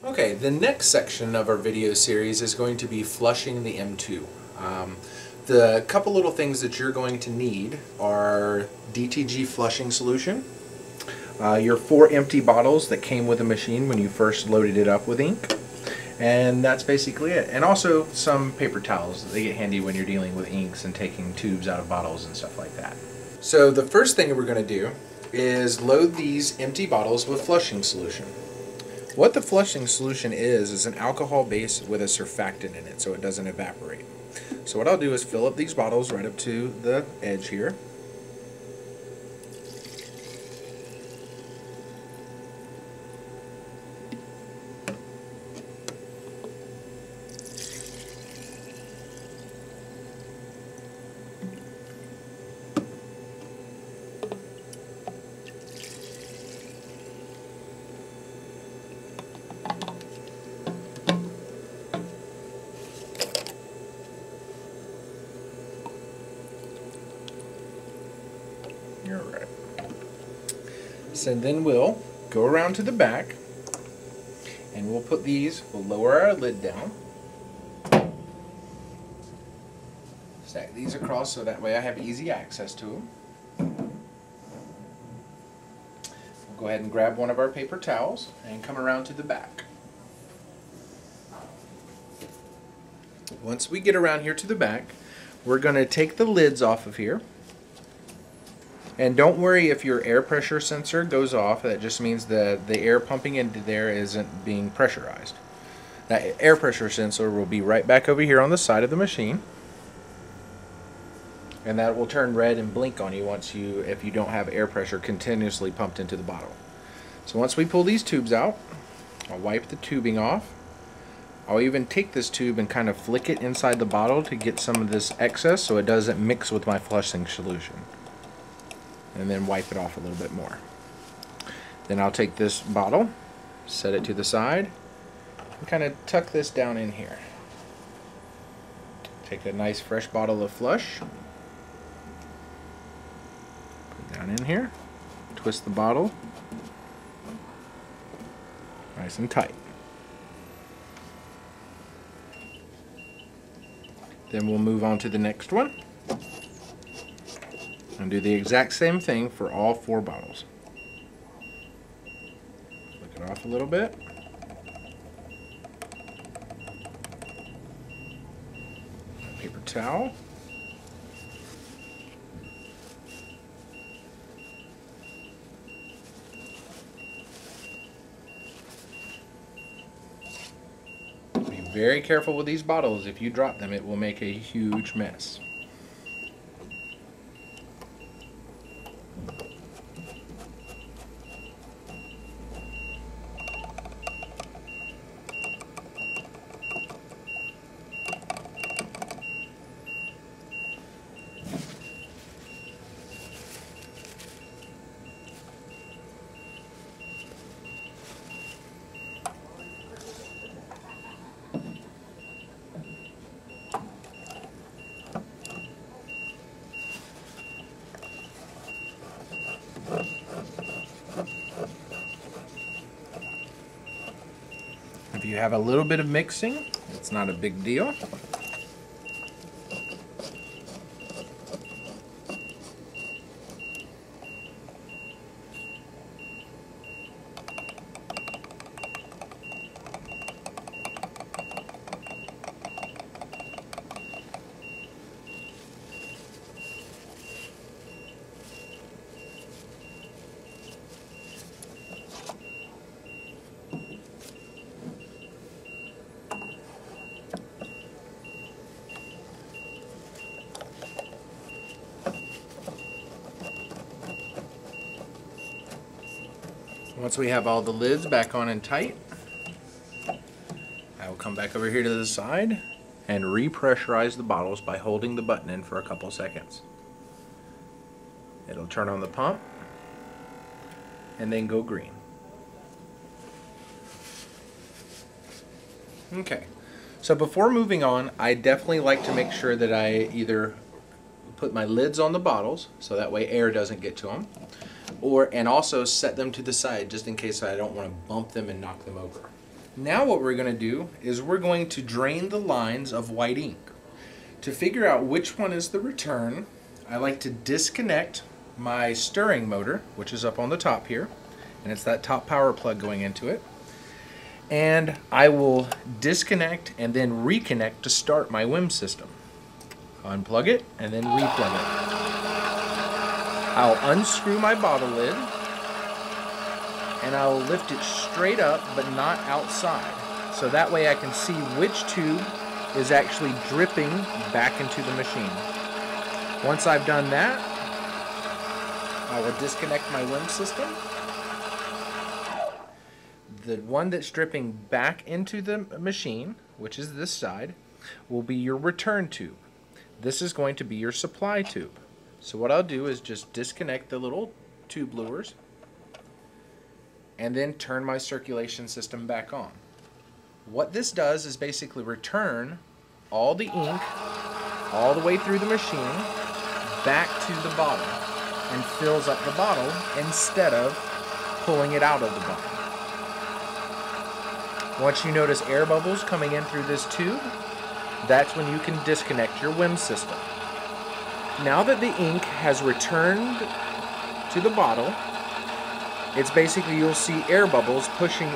Okay, the next section of our video series is going to be flushing the M2. The couple little things that you're going to need are DTG flushing solution, your 4 empty bottles that came with the machine when you first loaded it up with ink, and that's basically it. And also some paper towels. They get handy when you're dealing with inks and taking tubes out of bottles and stuff like that. So the first thing we're going to do is load these empty bottles with flushing solution. What the flushing solution is an alcohol base with a surfactant in it so it doesn't evaporate. So what I'll do is fill up these bottles right up to the edge here. You're right. So then we'll go around to the back and we'll put these, we'll lower our lid down. Stack these across so that way I have easy access to them. We'll go ahead and grab one of our paper towels and come around to the back. Once we get around here to the back, we're going to take the lids off of here. And don't worry if your air pressure sensor goes off. That just means that the air pumping into there isn't being pressurized. That air pressure sensor will be right back over here on the side of the machine. And that will turn red and blink on you if you don't have air pressure continuously pumped into the bottle. So once we pull these tubes out, I'll wipe the tubing off. I'll even take this tube and kind of flick it inside the bottle to get some of this excess so it doesn't mix with my flushing solution. And then wipe it off a little bit more. Then I'll take this bottle, set it to the side, and kind of tuck this down in here. Take a nice fresh bottle of flush, put it down in here, twist the bottle, nice and tight. Then we'll move on to the next one. And do the exact same thing for all 4 bottles. Flick it off a little bit. Paper towel. Be very careful with these bottles. If you drop them, it will make a huge mess. If you have a little bit of mixing, it's not a big deal. Once we have all the lids back on and tight, I will come back over here to the side and repressurize the bottles by holding the button in for a couple seconds. It'll turn on the pump and then go green. Okay, so before moving on, I definitely like to make sure that I either put my lids on the bottles so that way air doesn't get to them, and also set them to the side just in case I don't want to bump them and knock them over. Now what we're going to do is we're going to drain the lines of white ink. To figure out which one is the return, I like to disconnect my stirring motor, which is up on the top here, and it's that top power plug going into it. And I will disconnect and then reconnect to start my WIM system. Unplug it and then replug it. I'll unscrew my bottle lid and I'll lift it straight up but not outside. So that way I can see which tube is actually dripping back into the machine. Once I've done that, I will disconnect my WIM system. The one that's dripping back into the machine, which is this side, will be your return tube. This is going to be your supply tube. So what I'll do is just disconnect the little tube lures and then turn my circulation system back on. What this does is basically return all the ink all the way through the machine back to the bottle and fills up the bottle instead of pulling it out of the bottle. Once you notice air bubbles coming in through this tube, that's when you can disconnect your WIM system. Now that the ink has returned to the bottle, it's basically, you'll see air bubbles pushing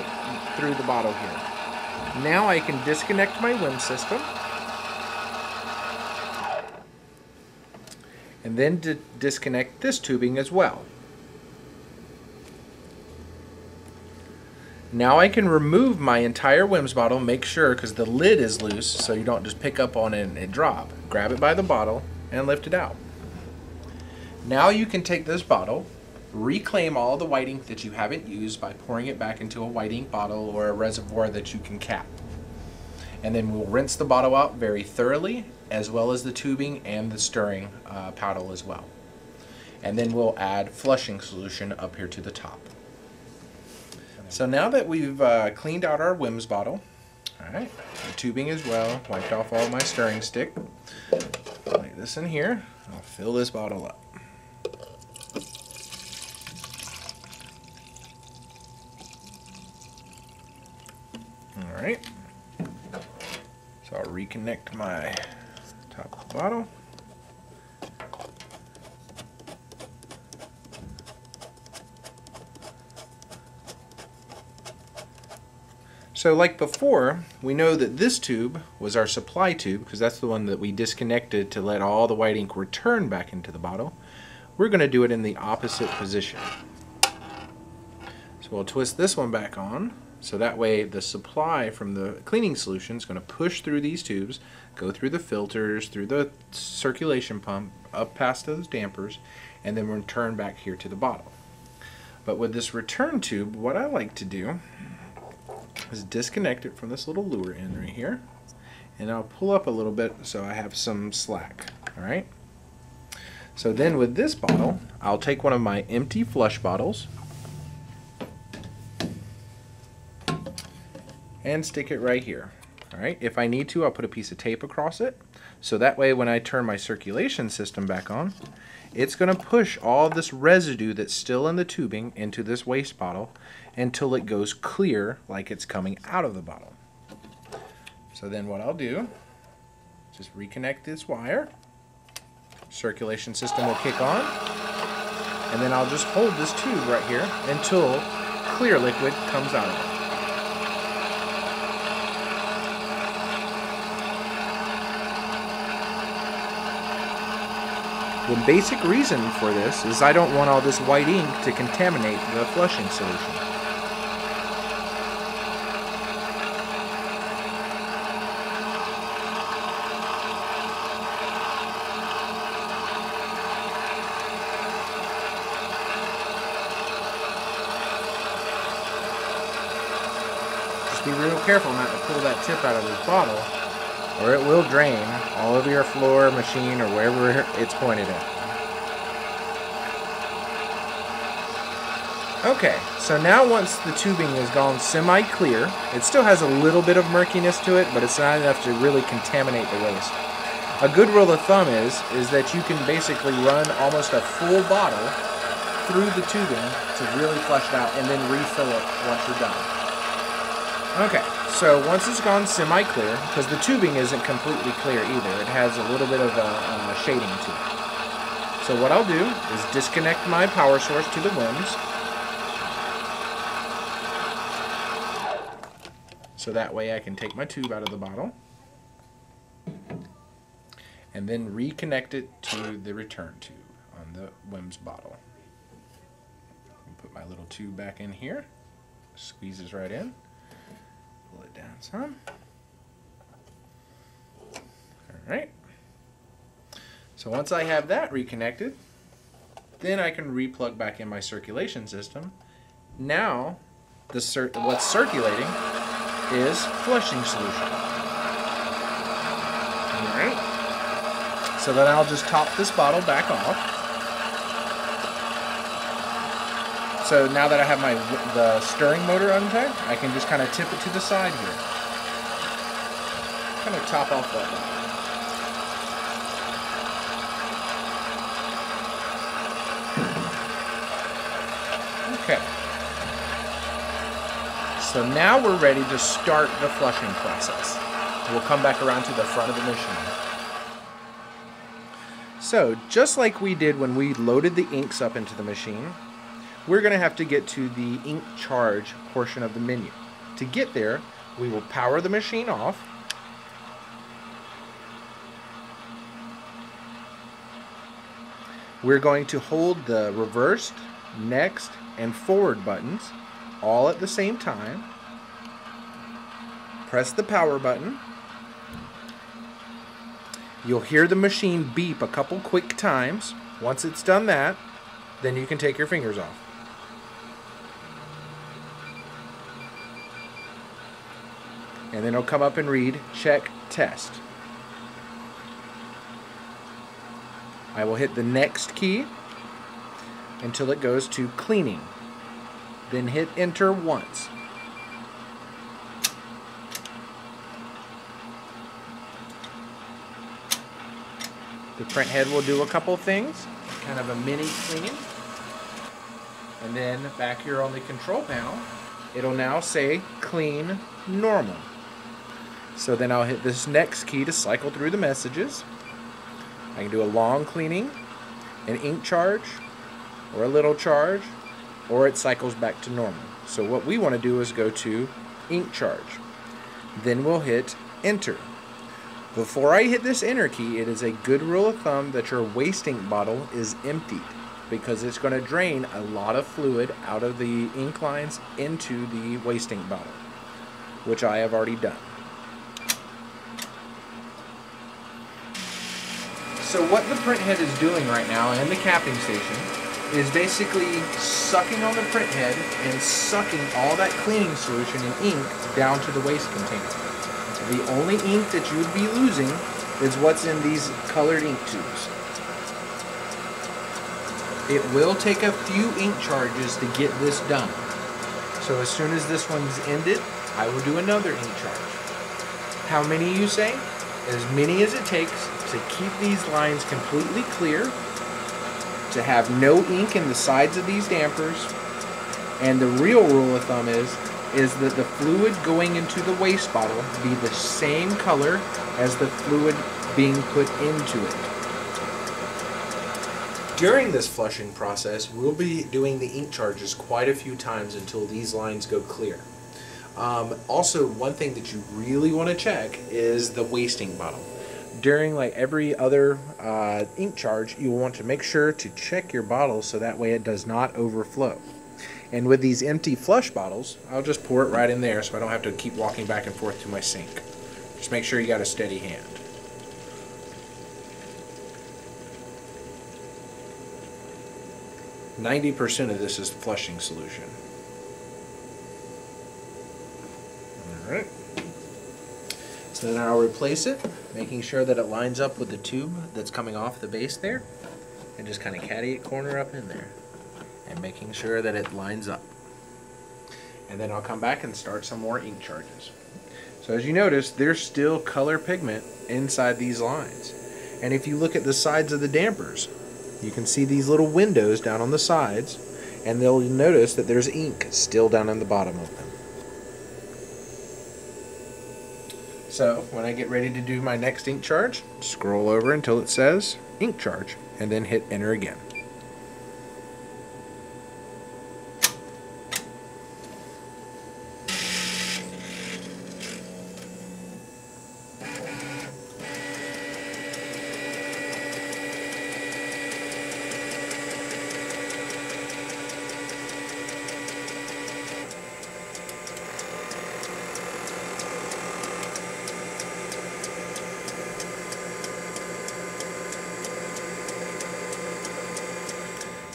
through the bottle here. Now I can disconnect my WIM system and then disconnect this tubing as well. Now I can remove my entire WIMS bottle, make sure, because the lid is loose, so you don't just pick up on it and drop. Grab it by the bottle and lift it out. Now you can take this bottle, reclaim all the white ink that you haven't used by pouring it back into a white ink bottle or a reservoir that you can cap. And then we'll rinse the bottle out very thoroughly, as well as the tubing and the stirring paddle as well. And then we'll add flushing solution up here to the top. So now that we've cleaned out our WIMS bottle, all right, the tubing as well, wiped off all my stirring stick, lay this in here, I'll fill this bottle up. All right, so I'll reconnect my top of the bottle. So like before, we know that this tube was our supply tube, because that's the one that we disconnected to let all the white ink return back into the bottle. We're going to do it in the opposite position. So we'll twist this one back on, so that way the supply from the cleaning solution is going to push through these tubes, go through the filters, through the circulation pump, up past those dampers, and then return back here to the bottle. But with this return tube, what I like to do is disconnect it from this little lure end right here, and I'll pull up a little bit so I have some slack. Alright, so then with this bottle, I'll take one of my empty flush bottles and stick it right here. Alright, if I need to, I'll put a piece of tape across it, so that way when I turn my circulation system back on, it's going to push all this residue that's still in the tubing into this waste bottle until it goes clear, like it's coming out of the bottle. So then what I'll do, just reconnect this wire, circulation system will kick on, and then I'll just hold this tube right here until clear liquid comes out of it. The basic reason for this is I don't want all this white ink to contaminate the flushing solution. Just be real careful not to pull that tip out of this bottle, or it will drain all over your floor, machine, or wherever it's pointed at. Okay, so now once the tubing has gone semi-clear, it still has a little bit of murkiness to it, but it's not enough to really contaminate the waste. A good rule of thumb is that you can basically run almost a full bottle through the tubing to really flush it out and then refill it once you're done. Okay, so once it's gone semi-clear, because the tubing isn't completely clear either, it has a little bit of a shading to it. So what I'll do is disconnect my power source to the WIMS, so that way I can take my tube out of the bottle, and then reconnect it to the return tube on the WIMS bottle. Put my little tube back in here, squeezes right in, pull it down some. Alright, so once I have that reconnected, then I can replug back in my circulation system. Now, what's circulating is flushing solution. Alright. So then I'll just top this bottle back off. So now that I have the stirring motor untied, I can just kind of tip it to the side here. Kind of top off that bottle. Okay. So now we're ready to start the flushing process. We'll come back around to the front of the machine. So, just like we did when we loaded the inks up into the machine, we're going to have to get to the ink charge portion of the menu. To get there, we will power the machine off. We're going to hold the reversed, next, and forward buttons all at the same time. Press the power button. You'll hear the machine beep a couple quick times. Once it's done that, then you can take your fingers off. And then it'll come up and read, check, test. I will hit the next key until it goes to cleaning. Then hit enter once. The print head will do a couple things, kind of a mini cleaning. And then back here on the control panel, it'll now say clean normal. So then I'll hit this next key to cycle through the messages. I can do a long cleaning, an ink charge, or a little charge, or it cycles back to normal. So what we want to do is go to ink charge. Then we'll hit enter. Before I hit this enter key, it is a good rule of thumb that your waste ink bottle is emptied, because it's going to drain a lot of fluid out of the ink lines into the waste ink bottle, which I have already done. So what the print head is doing right now in the capping station is basically sucking on the print head and sucking all that cleaning solution and ink down to the waste container. The only ink that you would be losing is what's in these colored ink tubes. It will take a few ink charges to get this done. So as soon as this one's ended, I will do another ink charge. How many, you say? As many as it takes to keep these lines completely clear, to have no ink in the sides of these dampers, and the real rule of thumb is that the fluid going into the waste bottle be the same color as the fluid being put into it. During this flushing process, we'll be doing the ink charges quite a few times until these lines go clear. Also, one thing that you really want to check is the waste ink bottle. During like every other ink charge, you want to make sure to check your bottle so that way it does not overflow. And with these empty flush bottles, I'll just pour it right in there so I don't have to keep walking back and forth to my sink. Just make sure you got a steady hand. %90 of this is flushing solution. Alright. So then I'll replace it, making sure that it lines up with the tube that's coming off the base there, and just kind of caddy it corner up in there, and making sure that it lines up. And then I'll come back and start some more ink charges. So as you notice, there's still color pigment inside these lines. And if you look at the sides of the dampers, you can see these little windows down on the sides, and you'll notice that there's ink still down in the bottom of them. So when I get ready to do my next ink charge, scroll over until it says ink charge and then hit enter again.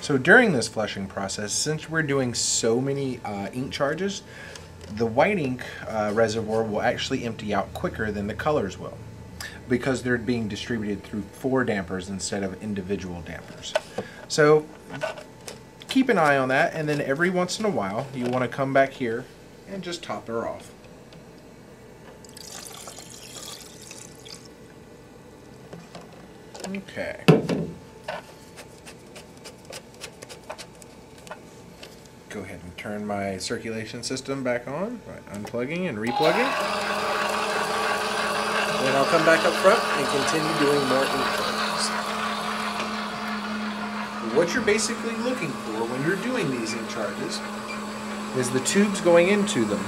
So during this flushing process, since we're doing so many ink charges, the white ink reservoir will actually empty out quicker than the colors will, because they're being distributed through 4 dampers instead of individual dampers. So keep an eye on that, and then every once in a while you want to come back here and just top her off. Okay. Go ahead and turn my circulation system back on by unplugging and replugging. Then I'll come back up front and continue doing more ink charges. What you're basically looking for when you're doing these ink charges is the tubes going into them.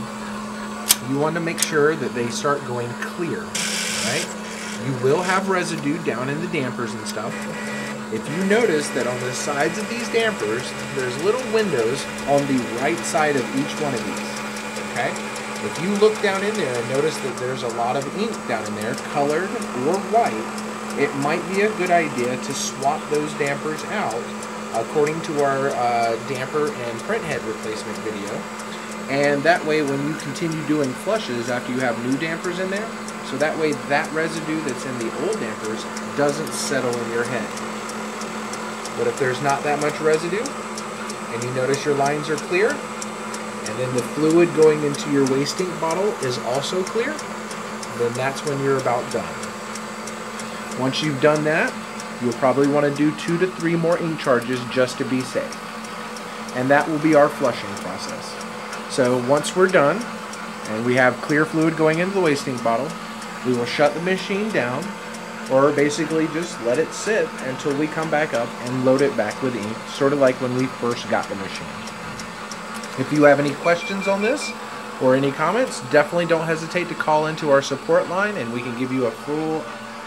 You want to make sure that they start going clear, right? You will have residue down in the dampers and stuff. If you notice that on the sides of these dampers, there's little windows on the right side of each one of these, okay? If you look down in there and notice that there's a lot of ink down in there, colored or white, it might be a good idea to swap those dampers out according to our damper and print head replacement video. And that way when you continue doing flushes after you have new dampers in there, so that way that residue that's in the old dampers doesn't settle in your head. But if there's not that much residue, and you notice your lines are clear, and then the fluid going into your waste ink bottle is also clear, then that's when you're about done. Once you've done that, you'll probably want to do 2 to 3 more ink charges just to be safe. And that will be our flushing process. So once we're done, and we have clear fluid going into the waste ink bottle, we will shut the machine down, or basically just let it sit until we come back up and load it back with ink, sort of like when we first got the machine. If you have any questions on this or any comments, definitely don't hesitate to call into our support line and we can give you a full,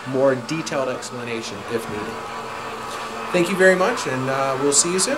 more detailed explanation if needed. Thank you very much, and we'll see you soon.